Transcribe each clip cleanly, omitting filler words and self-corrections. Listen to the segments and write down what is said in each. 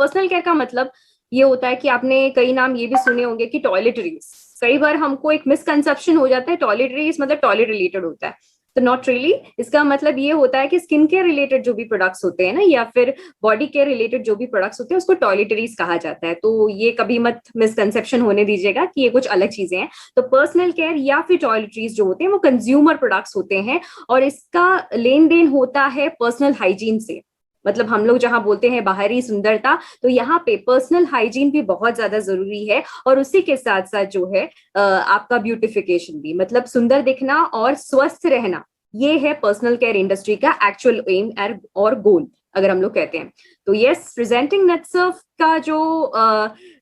Personal care का मतलब ये होता है कि आपने कई नाम ये भी सुने होंगे कि टॉयलेटरीज। कई बार हमको एक मिसकंसेप्शन हो जाता है, टॉयलेटरीज मतलब टॉयलेट रिलेटेड होता है, तो नॉट रियली। इसका मतलब ये होता है कि स्किन केयर रिलेटेड जो भी प्रोडक्ट्स होते हैं ना, या फिर बॉडी केयर रिलेटेड जो भी प्रोडक्ट्स होते हैं, उसको टॉयलेटरीज कहा जाता है। तो ये कभी मत मिसकंसेप्शन होने दीजिएगा कि ये कुछ अलग चीजें हैं। तो पर्सनल केयर या फिर टॉयलेटरीज जो होते हैं वो कंज्यूमर प्रोडक्ट्स होते हैं, और इसका लेन देन होता है पर्सनल हाइजीन से। मतलब हम लोग जहां बोलते हैं बाहरी सुंदरता, तो यहाँ पे पर्सनल हाइजीन भी बहुत ज्यादा जरूरी है। और उसी के साथ साथ जो है आपका ब्यूटिफिकेशन भी, मतलब सुंदर दिखना और स्वस्थ रहना, ये है पर्सनल केयर इंडस्ट्री का एक्चुअल एम और गोल, अगर हम लोग कहते हैं। तो यस, प्रेजेंटिंग नेटसर्फ का जो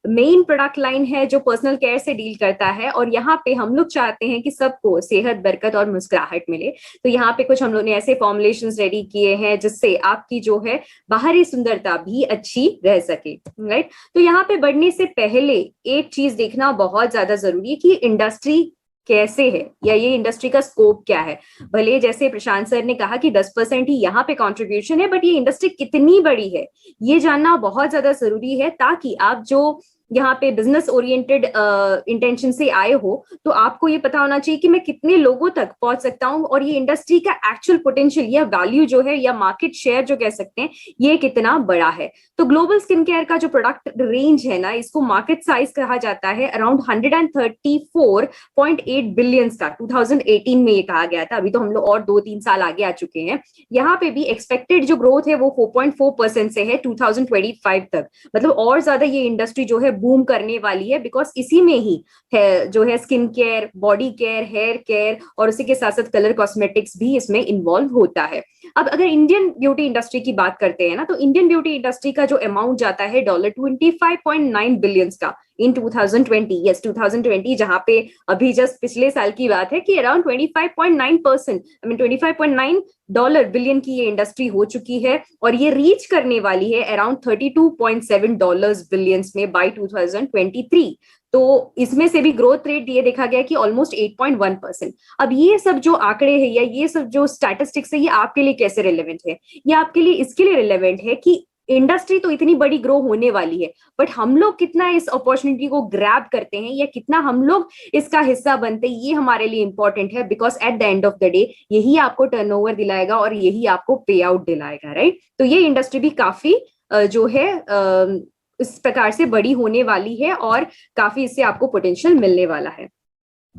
मेन प्रोडक्ट लाइन है जो पर्सनल केयर से डील करता है, और यहाँ पे हम लोग चाहते हैं कि सबको सेहत, बरकत और मुस्कुराहट मिले। तो यहाँ पे कुछ हम लोग ने ऐसे फॉर्मुलेशंस रेडी किए हैं जिससे आपकी जो है बाहरी सुंदरता भी अच्छी रह सके, राइट। तो यहाँ पे बढ़ने से पहले एक चीज देखना बहुत ज्यादा जरूरी है कि इंडस्ट्री कैसे है, या ये इंडस्ट्री का स्कोप क्या है। भले जैसे प्रशांत सर ने कहा कि 10% ही यहाँ पे कंट्रीब्यूशन है, बट ये इंडस्ट्री कितनी बड़ी है ये जानना बहुत ज्यादा जरूरी है, ताकि आप जो यहाँ पे बिजनेस ओरिएंटेड इंटेंशन से आए हो, तो आपको ये पता होना चाहिए कि मैं कितने लोगों तक पहुंच सकता हूँ, और ये इंडस्ट्री का एक्चुअल पोटेंशियल या वैल्यू जो है, या मार्केट शेयर जो कह सकते हैं, ये कितना बड़ा है। तो ग्लोबल स्किन केयर का जो प्रोडक्ट रेंज है ना, इसको मार्केट साइज कहा जाता है अराउंड 134.8 बिलियन का। 2018 में ये कहा गया था, अभी तो हम लोग और 2-3 साल आगे आ चुके हैं। यहाँ पे भी एक्सपेक्टेड जो ग्रोथ है वो 4.4% से है 2025 तक। मतलब और ज्यादा ये इंडस्ट्री जो है बूम करने वाली है, बिकॉज इसी में ही है जो है skin care, body care, hair care, और उसी के साथ साथ कलर कॉस्मेटिक्स भी इसमें इन्वॉल्व होता है। अब अगर इंडियन ब्यूटी इंडस्ट्री की बात करते हैं ना, तो इंडियन ब्यूटी इंडस्ट्री का जो अमाउंट जाता है $25.9 बिलियन का इन 2020। यस, 2020, जहां पे अभी जस्ट पिछले साल की बात है कि अराउंड 25.9%, आई मीन $25.9 बिलियन की ये इंडस्ट्री हो चुकी है, और ये रीच करने वाली है अराउंड $32.7 बिलियन में बाय 2023। तो इसमें से भी ग्रोथ रेट ये देखा गया कि ऑलमोस्ट 8.1%। अब ये सब जो आंकड़े हैं या ये सब जो स्टैटिस्टिक्स है, ये आपके लिए कैसे रिलेवेंट है? ये आपके लिए इसके लिए रिलेवेंट है कि इंडस्ट्री तो इतनी बड़ी ग्रो होने वाली है, बट हम लोग कितना इस अपॉर्चुनिटी को ग्रैब करते हैं, या कितना हम लोग इसका हिस्सा बनते हैं, ये हमारे लिए इंपॉर्टेंट है। Because at the end of the day यही आपको टर्नओवर दिलाएगा और यही आपको पे आउट दिलाएगा, राइट। तो ये इंडस्ट्री भी काफी जो है इस प्रकार से बड़ी होने वाली है, और काफी इससे आपको पोटेंशियल मिलने वाला है।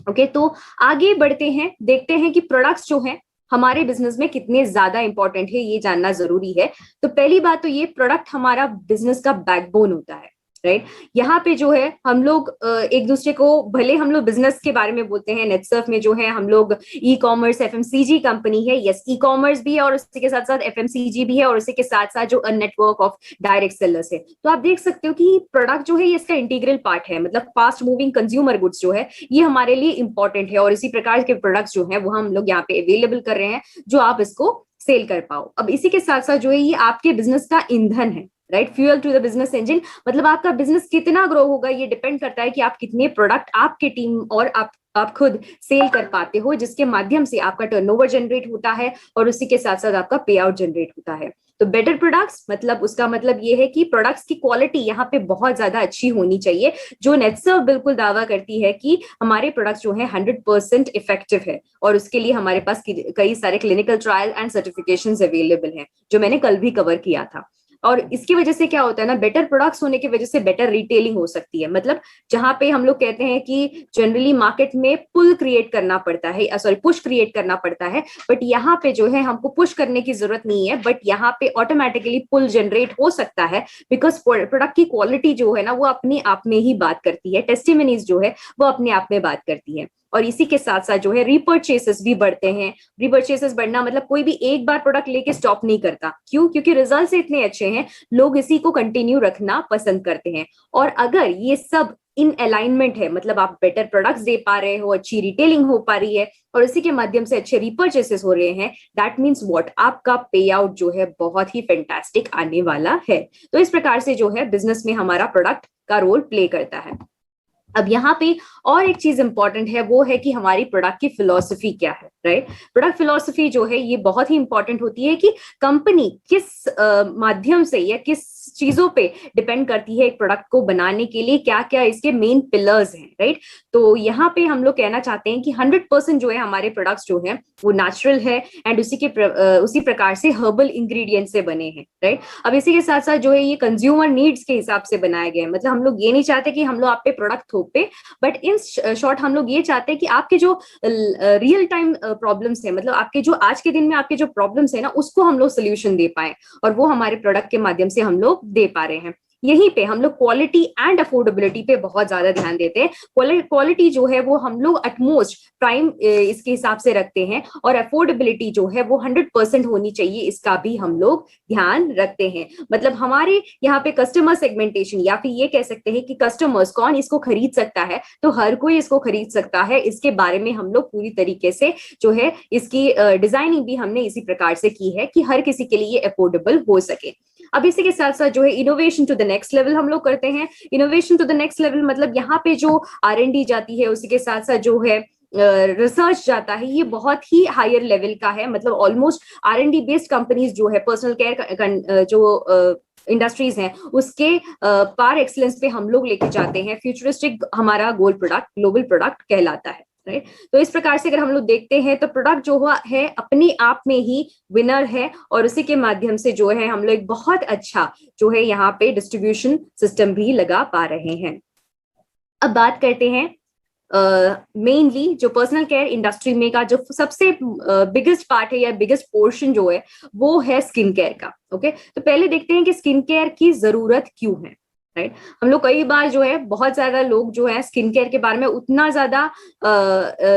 ओके, तो आगे बढ़ते हैं, देखते हैं कि प्रोडक्ट्स जो हैं हमारे बिजनेस में कितने ज्यादा इंपॉर्टेंट है, ये जानना जरूरी है। तो पहली बात तो ये, प्रोडक्ट हमारा बिजनेस का बैकबोन होता है, राइट। यहाँ पे जो है हम लोग एक दूसरे को, भले हम लोग बिजनेस के बारे में बोलते हैं, नेटसर्फ में जो है हम लोग ई कॉमर्स एफएमसीजी कंपनी है। यस, ई कॉमर्स भी है और उसी के साथ साथ एफएमसीजी भी है, और उसी के साथ साथ जो नेटवर्क ऑफ डायरेक्ट सेलर्स है। तो आप देख सकते हो कि प्रोडक्ट जो है ये इसका इंटीग्रल पार्ट है, मतलब फास्ट मूविंग कंज्यूमर गुड्स जो है ये हमारे लिए इंपॉर्टेंट है, और इसी प्रकार के प्रोडक्ट्स जो है वो हम लोग यहाँ पे अवेलेबल कर रहे हैं, जो आप इसको सेल कर पाओ। अब इसी के साथ साथ जो है ये आपके बिजनेस का ईंधन है, right, fuel to the business engine. मतलब आपका बिजनेस कितना ग्रो होगा ये डिपेंड करता है कि आप कितने प्रोडक्ट आपके टीम और आप खुद सेल कर पाते हो, जिसके माध्यम से आपका टर्नओवर जनरेट होता है, और उसी के साथ साथ आपका पे आउट जनरेट होता है। तो बेटर प्रोडक्ट्स, मतलब उसका मतलब ये है कि प्रोडक्ट्स की क्वालिटी यहाँ पे बहुत ज्यादा अच्छी होनी चाहिए, जो नेटसर्फ बिल्कुल दावा करती है कि हमारे प्रोडक्ट्स जो है 100% इफेक्टिव है, और उसके लिए हमारे पास कई सारे clinical trial and certifications available हैं, जो मैंने कल भी कवर किया था। और इसकी वजह से क्या होता है ना, बेटर प्रोडक्ट्स होने की वजह से बेटर रिटेलिंग हो सकती है। मतलब जहां पे हम लोग कहते हैं कि जनरली मार्केट में पुल क्रिएट करना पड़ता है, सॉरी पुश क्रिएट करना पड़ता है, बट यहाँ पे जो है हमको पुश करने की जरूरत नहीं है, बट यहाँ पे ऑटोमेटिकली पुल जनरेट हो सकता है, बिकॉज प्रोडक्ट की क्वालिटी जो है ना वो अपने आप में ही बात करती है, टेस्टिमनीज जो है वो अपने आप में बात करती है। और इसी के साथ साथ जो है रीपर्चेसेस भी बढ़ते हैं। रीपर्चेसेस बढ़ना मतलब कोई भी एक बार प्रोडक्ट लेके स्टॉप नहीं करता, क्यों? क्योंकि रिजल्ट्स इतने अच्छे हैं, लोग इसी को कंटिन्यू रखना पसंद करते हैं। और अगर ये सब इन अलाइनमेंट है, मतलब आप बेटर प्रोडक्ट्स दे पा रहे हो, अच्छी रिटेलिंग हो पा रही है, और इसी के माध्यम से अच्छे रीपर्चेसेस हो रहे हैं, दैट मीन्स व्हाट, आपका पे आउट जो है बहुत ही फैंटास्टिक आने वाला है। तो इस प्रकार से जो है बिजनेस में हमारा प्रोडक्ट का रोल प्ले करता है। अब यहाँ पे और एक चीज इंपॉर्टेंट है, वो है कि हमारी प्रोडक्ट की फिलॉसफी क्या है, राइट। प्रोडक्ट फिलॉसफी जो है ये बहुत ही इंपॉर्टेंट होती है कि कंपनी किस माध्यम से या किस चीजों पे डिपेंड करती है एक प्रोडक्ट को बनाने के लिए क्या क्या इसके मेन पिलर्स हैं, राइट। तो यहाँ पे हम लोग कहना चाहते हैं कि 100% जो है हमारे प्रोडक्ट्स जो है वो नेचुरल है एंड उसी प्रकार से हर्बल इंग्रेडिएंट से बने हैं, राइट। अब इसी के साथ साथ जो है ये कंज्यूमर नीड्स के हिसाब से बनाया गया है, मतलब हम लोग ये नहीं चाहते कि हम लोग आप पे प्रोडक्ट थोप पे, बट इन शॉर्ट हम लोग ये चाहते हैं कि आपके जो रियल टाइम प्रॉब्लम्स है, मतलब आपके जो आज के दिन में आपके जो प्रॉब्लम्स है ना, उसको हम लोग सोल्यूशन दे पाए, और वो हमारे प्रोडक्ट के माध्यम से हम लोग दे पा रहे हैं। यहीं पे हम लोग क्वालिटी एंड अफोर्डेबिलिटी पे बहुत ज्यादा ध्यान देते हैं। क्वालिटी जो है वो हम लोग एटमोस्ट प्राइम इसके हिसाब से रखते हैं, और अफोर्डेबिलिटी जो है वो 100% होनी चाहिए, इसका भी हम लोग ध्यान रखते हैं। मतलब हमारे यहाँ पे कस्टमर सेगमेंटेशन, या फिर ये कह सकते हैं कि कस्टमर्स कौन इसको खरीद सकता है, तो हर कोई इसको खरीद सकता है, इसके बारे में हम लोग पूरी तरीके से जो है इसकी डिजाइनिंग भी हमने इसी प्रकार से की है कि हर किसी के लिए अफोर्डेबल हो सके। अब इसी के साथ साथ जो है innovation to the next level हम लोग करते हैं। Innovation to the next level मतलब यहाँ पे जो R&D जाती है, उसी के साथ साथ जो है रिसर्च जाता है, ये बहुत ही हायर लेवल का है। मतलब ऑलमोस्ट R&D बेस्ड कंपनीज जो है पर्सनल केयर जो इंडस्ट्रीज हैं उसके पार एक्सीलेंस पे हम लोग लेके जाते हैं। फ्यूचरिस्टिक हमारा गोल्ड प्रोडक्ट, ग्लोबल प्रोडक्ट कहलाता है, राइट। तो इस प्रकार से अगर हम लोग देखते हैं तो प्रोडक्ट जो हुआ है अपने आप में ही विनर है, और उसी के माध्यम से जो है हम लोग एक बहुत अच्छा जो है यहाँ पे डिस्ट्रीब्यूशन सिस्टम भी लगा पा रहे हैं। अब बात करते हैं मेनली जो पर्सनल केयर इंडस्ट्री में का जो सबसे बिगेस्ट पार्ट है या बिगेस्ट पोर्शन जो है वो है स्किन केयर का। ओके, तो पहले देखते हैं कि स्किन केयर की जरूरत क्यों है, राइट। हम लोग कई बार जो है बहुत ज्यादा लोग जो है स्किन केयर के बारे में उतना ज्यादा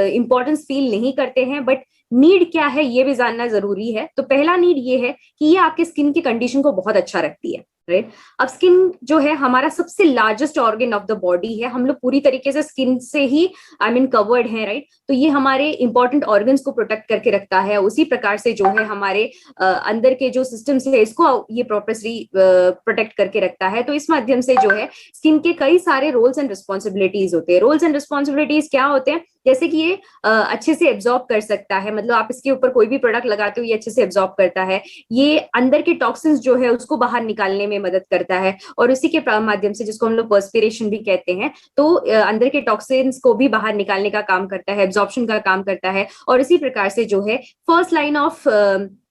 इंपॉर्टेंस फील नहीं करते हैं, बट नीड क्या है ये भी जानना जरूरी है। तो पहला नीड ये है कि ये आपके स्किन की कंडीशन को बहुत अच्छा रखती है, राइट। अब स्किन जो है हमारा सबसे largest organ of the body है, हम लोग पूरी तरीके से स्किन से ही कवर्ड है, राइट। तो ये हमारे इंपॉर्टेंट ऑर्गन्स को प्रोटेक्ट करके रखता है। उसी प्रकार से जो है हमारे अंदर के जो सिस्टम्स है इसको ये प्रॉपरली प्रोटेक्ट करके रखता है। तो इस माध्यम से जो है स्किन के कई सारे रोल्स एंड रिस्पॉन्सिबिलिटीज होते हैं। रोल्स एंड रिस्पॉन्सिबिलिटीज क्या होते हैं, जैसे कि ये अच्छे से एब्जॉर्ब कर सकता है, मतलब आप इसके ऊपर कोई भी प्रोडक्ट लगाते हो ये अच्छे से एब्जॉर्ब करता है। ये अंदर के टॉक्सिन्स जो है उसको बाहर निकालने में मदद करता है, और उसी के माध्यम से जिसको हम लोग पर्स्पिरेशन भी कहते हैं, तो अंदर के टॉक्सिन्स को भी बाहर निकालने का काम करता है, एब्जॉर्प्शन का काम करता है। और इसी प्रकार से जो है फर्स्ट लाइन ऑफ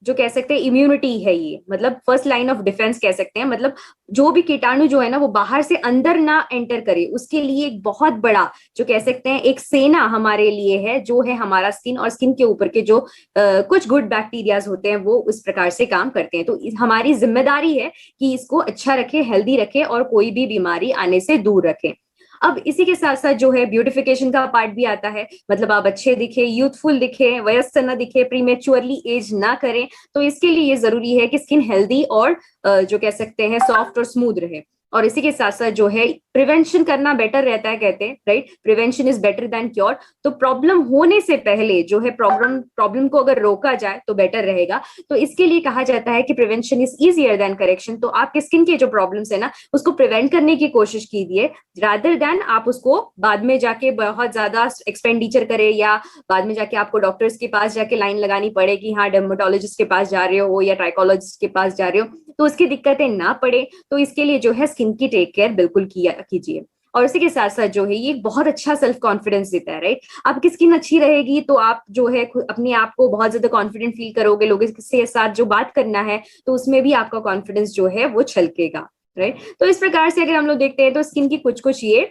जो कह सकते हैं इम्यूनिटी है, ये मतलब फर्स्ट लाइन ऑफ डिफेंस कह सकते हैं। मतलब जो भी कीटाणु जो है ना वो बाहर से अंदर ना एंटर करे, उसके लिए एक बहुत बड़ा जो कह सकते हैं एक सेना हमारे लिए है, जो है हमारा स्किन, और स्किन के ऊपर के जो कुछ गुड बैक्टीरियाज होते हैं वो उस प्रकार से काम करते हैं। तो हमारी जिम्मेदारी है कि इसको अच्छा रखे, हेल्दी रखे, और कोई भी बीमारी आने से दूर रखे। अब इसी के साथ साथ जो है ब्यूटिफिकेशन का पार्ट भी आता है, मतलब आप अच्छे दिखे, यूथफुल दिखे, वयस्क न दिखे, प्रीमेच्योरली एज ना करें। तो इसके लिए ये जरूरी है कि स्किन हेल्दी और जो कह सकते हैं सॉफ्ट और स्मूथ रहे। और इसी के साथ साथ जो है प्रिवेंशन करना बेटर रहता है, कहते हैं, right. Prevention is better than cure. तो प्रॉब्लम होने से पहले जो है प्रॉब्लम को अगर रोका जाए तो बेटर रहेगा। तो इसके लिए कहा जाता है कि prevention is easier than correction. तो आपके स्किन के जो प्रॉब्लम्स है ना उसको प्रिवेंट करने की कोशिश कीजिए, रादर देन आप उसको बाद में जाके बहुत ज्यादा एक्सपेंडिचर करे, या बाद में जाके आपको डॉक्टर्स के पास जाके लाइन लगानी पड़े कि हाँ डर्मेटोलॉजिस्ट के पास जा रहे हो या ट्राइकोलॉजिस्ट के पास जा रहे हो, तो उसकी दिक्कतें ना पड़े। तो इसके लिए जो है स्किन की टेक केयर बिल्कुल कीजिए। और इसी के साथ साथ जो है ये बहुत अच्छा सेल्फ कॉन्फिडेंस देता है, राइट। आपकी स्किन अच्छी रहेगी तो आप जो है अपने आप को बहुत ज्यादा कॉन्फिडेंट फील करोगे, लोगों के साथ जो बात करना है तो उसमें भी आपका कॉन्फिडेंस जो है वो छलकेगा, राइट। तो इस प्रकार से अगर हम लोग देखते हैं तो स्किन की कुछ ये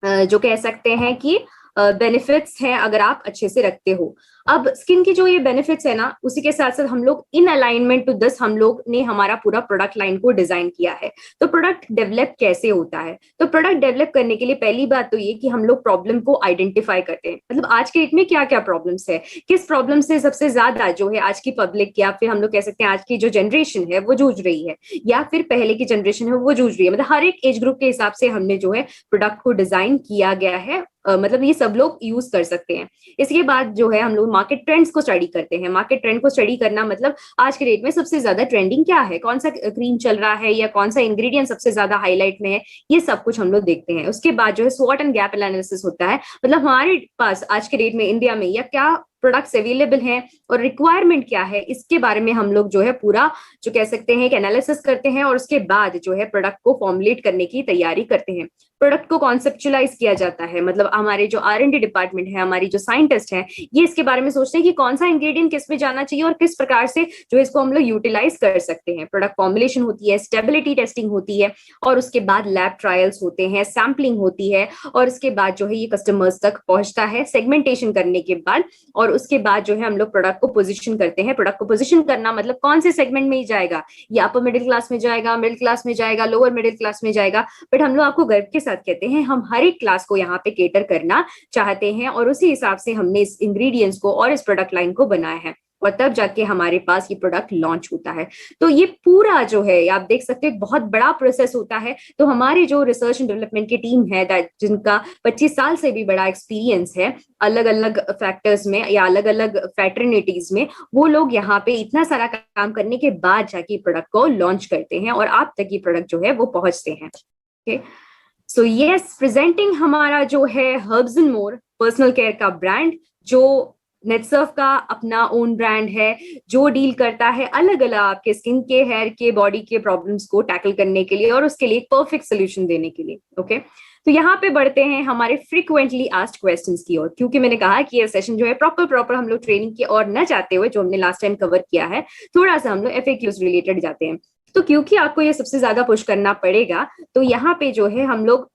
जो कह सकते हैं कि बेनिफिट्स हैं अगर आप अच्छे से रखते हो। अब स्किन की जो ये बेनिफिट्स है ना उसी के साथ साथ हम लोग इन अलाइनमेंट टू दिस हम लोग ने हमारा पूरा प्रोडक्ट लाइन को डिजाइन किया है। तो प्रोडक्ट डेवलप कैसे होता है, तो प्रोडक्ट डेवलप करने के लिए पहली बात तो ये कि हम लोग प्रॉब्लम को आइडेंटिफाई करते हैं, मतलब आज के डेट में क्या क्या प्रॉब्लम्स है, किस प्रॉब्लम से सबसे ज्यादा जो है आज की पब्लिक या फिर हम लोग कह सकते हैं आज की जो जनरेशन है वो जूझ रही है, या फिर पहले की जनरेशन है वो जूझ रही है। मतलब हर एक एज ग्रुप के हिसाब से हमने जो है प्रोडक्ट को डिजाइन किया गया है, मतलब ये सब लोग यूज कर सकते हैं। इसके बाद जो है हम लोग मार्केट ट्रेंड्स को स्टडी करते हैं। मार्केट ट्रेंड को स्टडी करना मतलब आज के डेट में सबसे ज्यादा ट्रेंडिंग क्या है, कौन सा क्रीम चल रहा है या कौन सा इंग्रेडिएंट सबसे ज्यादा हाईलाइट में है, ये सब कुछ हम लोग देखते हैं। उसके बाद जो है स्वॉट एंड गैप एनालिसिस होता है, मतलब हमारे पास आज के डेट में इंडिया में या क्या प्रोडक्ट्स अवेलेबल हैं और रिक्वायरमेंट क्या है, इसके बारे में हम लोग जो है पूरा जो कह सकते हैं एक एनालिसिस करते हैं और उसके बाद जो है प्रोडक्ट को फॉर्मुलेट करने की तैयारी करते हैं। प्रोडक्ट को कॉन्सेप्चुलाइज किया जाता है, मतलब हमारे जो R&D डिपार्टमेंट है, हमारी जो साइंटिस्ट है, ये इसके बारे में सोचते हैं कि कौन सा इंग्रेडिएंट किस में जाना चाहिए और किस प्रकार से जो इसको हम लोग यूटिलाइज कर सकते हैं। प्रोडक्ट फॉर्मुलेशन होती है, स्टेबिलिटी टेस्टिंग होती है और उसके बाद लैब ट्रायल्स होते हैं, सैम्पलिंग होती है और उसके बाद जो है ये कस्टमर्स तक पहुंचता है सेगमेंटेशन करने के बाद। और उसके बाद जो है हम लोग प्रोडक्ट को पोजीशन करते हैं। प्रोडक्ट को पोजीशन करना मतलब कौन से सेगमेंट में ही जाएगा, ये अपर मिडिल क्लास में जाएगा, मिडिल क्लास में जाएगा, लोअर मिडिल क्लास में जाएगा, बट हम लोग आपको गर्व के साथ कहते हैं हम हर एक क्लास को यहाँ पे केटर करना चाहते हैं और उसी हिसाब से हमने इस इंग्रेडिएंट्स को और इस प्रोडक्ट लाइन को बनाया है और तब जाके हमारे पास ये प्रोडक्ट लॉन्च होता है। तो ये पूरा जो है आप देख सकते हैं बहुत बड़ा प्रोसेस होता है। तो हमारी जो रिसर्च एंड डेवलपमेंट की टीम है जिनका 25 साल से भी बड़ा एक्सपीरियंस है अलग अलग फैक्टर्स में या अलग अलग फैटर्निटीज में, वो लोग यहाँ पे इतना सारा काम करने के बाद जाके प्रोडक्ट को लॉन्च करते हैं और आप तक ये प्रोडक्ट जो है वो पहुंचते हैं। ओके, सो यस, प्रेजेंटिंग हमारा जो है herbs and more personal care का ब्रांड, जो नेटसर्फ का अपना ओन ब्रांड है, जो डील करता है अलग अलग आपके स्किन के, हेयर के, बॉडी के प्रॉब्लम्स को टैकल करने के लिए और उसके लिए एक परफेक्ट सोल्यूशन देने के लिए। ओके, तो यहाँ पे बढ़ते हैं हमारे फ्रीक्वेंटली आस्क्ड क्वेश्चंस की ओर, क्योंकि मैंने कहा कि ये सेशन जो है प्रॉपर हम लोग ट्रेनिंग की ओर न जाते हुए जो हमने लास्ट टाइम कवर किया है, थोड़ा सा हम लोग FAQs रिलेटेड जाते हैं। तो क्योंकि आपको ये सबसे ज्यादा पुश करना पड़ेगा, तो यहाँ पे जो है हम लोग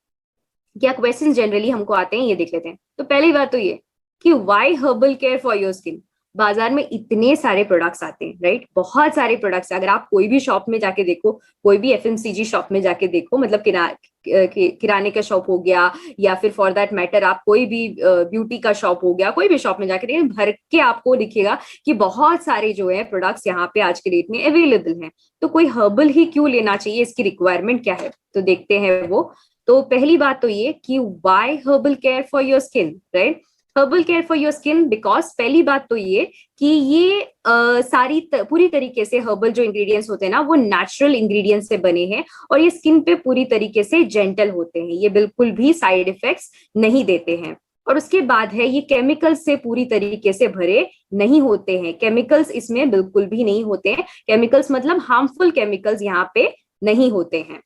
क्या क्वेश्चन जनरली हमको आते हैं ये देख लेते हैं। तो पहली बात तो ये कि why herbal care for your skin. बाजार में इतने सारे प्रोडक्ट्स आते हैं, राइट, बहुत सारे प्रोडक्ट्स। अगर आप कोई भी शॉप में जाके देखो, कोई भी FMCG शॉप में जाके देखो, मतलब किराने का शॉप हो गया या फिर फॉर दैट मैटर आप कोई भी ब्यूटी का शॉप हो गया, कोई भी शॉप में जाके देखिए, भर के आपको दिखेगा कि बहुत सारे जो है प्रोडक्ट्स यहाँ पे आज के डेट में अवेलेबल हैं। तो कोई हर्बल ही क्यों लेना चाहिए, इसकी रिक्वायरमेंट क्या है, तो देखते हैं वो। तो पहली बात तो ये कि why herbal care for your skin, right, herbal care for your skin because पहली बात तो ये कि ये पूरी तरीके से हर्बल जो इंग्रेडिएंट्स होते हैं ना वो नेचुरल इंग्रेडिएंट्स से बने हैं और ये स्किन पे पूरी तरीके से जेंटल होते हैं, ये बिल्कुल भी साइड इफेक्ट्स नहीं देते हैं। और उसके बाद है ये केमिकल्स से पूरी तरीके से भरे नहीं होते हैं, केमिकल्स इसमें बिल्कुल भी नहीं होते हैं, केमिकल्स मतलब हार्मफुल केमिकल्स यहाँ पे नहीं होते हैं।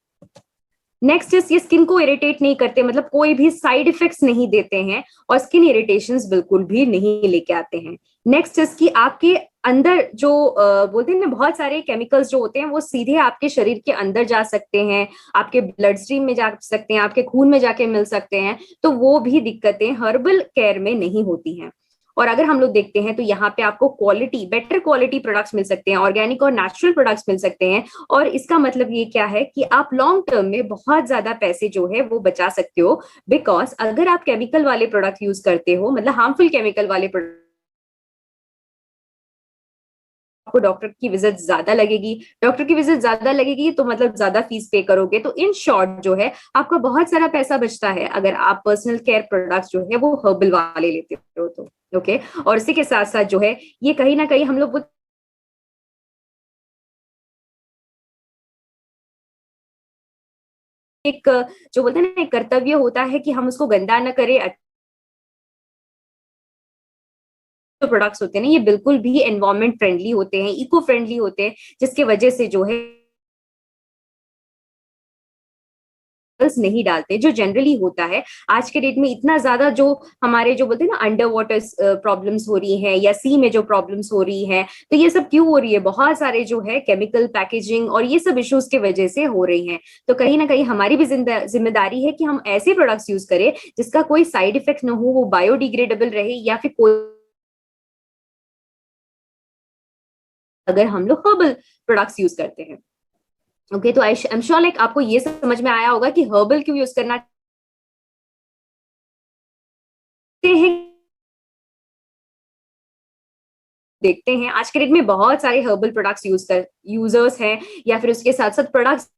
नेक्स्ट इज ये स्किन को इरिटेट नहीं करते, मतलब कोई भी साइड इफेक्ट्स नहीं देते हैं और स्किन इरिटेशंस बिल्कुल भी नहीं लेके आते हैं। नेक्स्ट इज कि आपके अंदर जो बोलते हैं ना बहुत सारे केमिकल्स जो होते हैं वो सीधे आपके शरीर के अंदर जा सकते हैं, आपके ब्लड स्ट्रीम में जा सकते हैं, आपके खून में जाके मिल सकते हैं, तो वो भी दिक्कतें हर्बल केयर में नहीं होती हैं। और अगर हम लोग देखते हैं तो यहाँ पे आपको बेटर क्वालिटी प्रोडक्ट्स मिल सकते हैं, ऑर्गेनिक और नेचुरल प्रोडक्ट्स मिल सकते हैं। और इसका मतलब ये क्या है कि आप लॉन्ग टर्म में बहुत ज्यादा पैसे जो है वो बचा सकते हो, बिकॉज अगर आप केमिकल वाले प्रोडक्ट यूज करते हो, मतलब हार्मफुल केमिकल वाले प्रोडक्ट, आपको डॉक्टर की विजिट ज्यादा लगेगी, तो मतलब ज्यादा फीस पे करोगे। तो इन शॉर्ट जो है आपका बहुत सारा पैसा बचता है अगर आप पर्सनल केयर प्रोडक्ट्स जो है वो हर्बल वाले लेते हो तो। ओके, और इसी के साथ साथ जो है ये कहीं ना कहीं हम लोग एक जो बोलते हैं ना एक कर्तव्य होता है कि हम उसको गंदा ना करें। जो प्रोडक्ट्स होते हैं ना ये बिल्कुल भी एनवायरमेंट फ्रेंडली होते हैं, इको फ्रेंडली होते हैं, जिसकी वजह से जो है नहीं डालते जो जनरली होता है। आज के डेट में इतना ज्यादा जो हमारे जो बोलते हैं ना अंडर वाटर प्रॉब्लम्स हो रही हैं या सी में जो प्रॉब्लम्स हो रही हैं, तो ये सब क्यों हो रही है, बहुत सारे जो है केमिकल पैकेजिंग और ये सब इश्यूज की वजह से हो रही हैं। तो कहीं ना कहीं हमारी भी जिम्मेदारी है कि हम ऐसे प्रोडक्ट्स यूज करें जिसका कोई साइड इफेक्ट ना हो, वो बायोडिग्रेडेबल रहे, या फिर कोई अगर हम लोग हर्बल प्रोडक्ट्स यूज करते हैं। ओके, तो आई एम श्योर लाइक आपको ये समझ में आया होगा कि हर्बल क्यों यूज करना हैं। देखते हैं आज के डेट में बहुत सारे हर्बल प्रोडक्ट्स यूजर्स हैं या फिर उसके साथ साथ प्रोडक्ट्स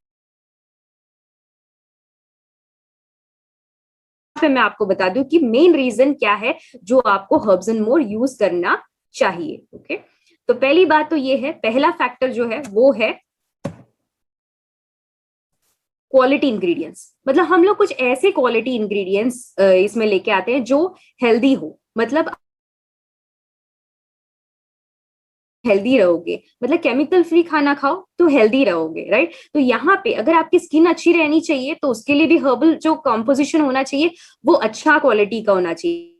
पे मैं आपको बता दूं कि मेन रीजन क्या है जो आपको हर्ब्स एंड मोर यूज करना चाहिए। ओके, तो पहली बात तो ये है, पहला फैक्टर जो है वो है क्वालिटी इंग्रेडिएंट्स। मतलब हम लोग कुछ ऐसे क्वालिटी इंग्रेडिएंट्स इसमें लेके आते हैं जो हेल्दी हो, मतलब हेल्दी रहोगे, मतलब केमिकल फ्री खाना खाओ तो हेल्दी रहोगे, राइट। तो यहाँ पे अगर आपकी स्किन अच्छी रहनी चाहिए तो उसके लिए भी हर्बल जो कॉम्पोजिशन होना चाहिए वो अच्छा क्वालिटी का होना चाहिए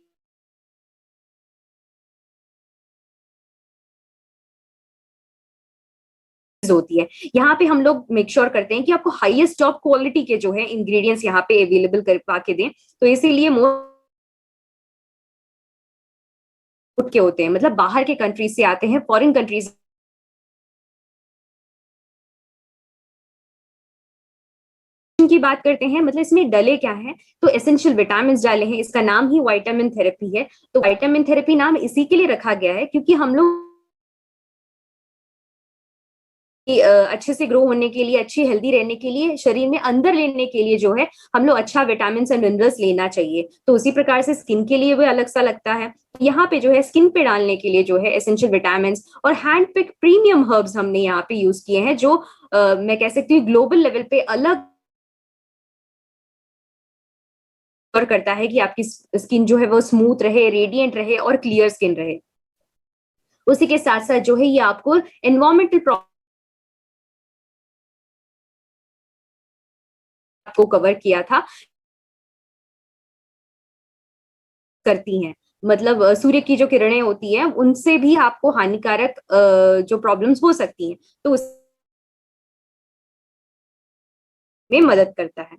होती है। यहाँ पे हम लोग मेक श्योर करते हैं कि आपको हाईएस्ट टॉप क्वालिटी के जो है इंग्रेडिएंट्स यहाँ पे अवेलेबल कर पा के दें। तो इसीलिए मोस्ट के होते हैं, मतलब बाहर के कंट्रीज से आते हैं, फॉरेन कंट्रीज की बात करते हैं। मतलब इसमें डले क्या है, तो एसेंशियल विटामिन डाले हैं, इसका नाम ही विटामिन थेरेपी है। तो विटामिन थेरेपी नाम इसी के लिए रखा गया है क्योंकि हम लोग अच्छे से ग्रो होने के लिए, अच्छी हेल्दी रहने के लिए, शरीर में अंदर लेने के लिए जो है हम लोग अच्छा विटामिन एंड मिनरल्स लेना चाहिए। तो उसी प्रकार से स्किन के लिए भी अलग सा लगता है। यहाँ पे जो है स्किन पे डालने के लिए जो है एसेंशियल विटामिन और हैंड पिक प्रीमियम हर्ब्स हमने यहाँ पे यूज किए हैं, जो मैं कह सकती हूँ ग्लोबल लेवल पे अलग और करता है कि आपकी स्किन जो है वो स्मूथ रहे, रेडिएंट रहे और क्लियर स्किन रहे। उसी के साथ साथ जो है ये आपको एनवायरमेंटल को कवर किया था करती हैं। मतलब सूर्य की जो किरणें होती हैं उनसे भी आपको हानिकारक जो प्रॉब्लम्स हो सकती हैं, तो उसमें मदद करता है।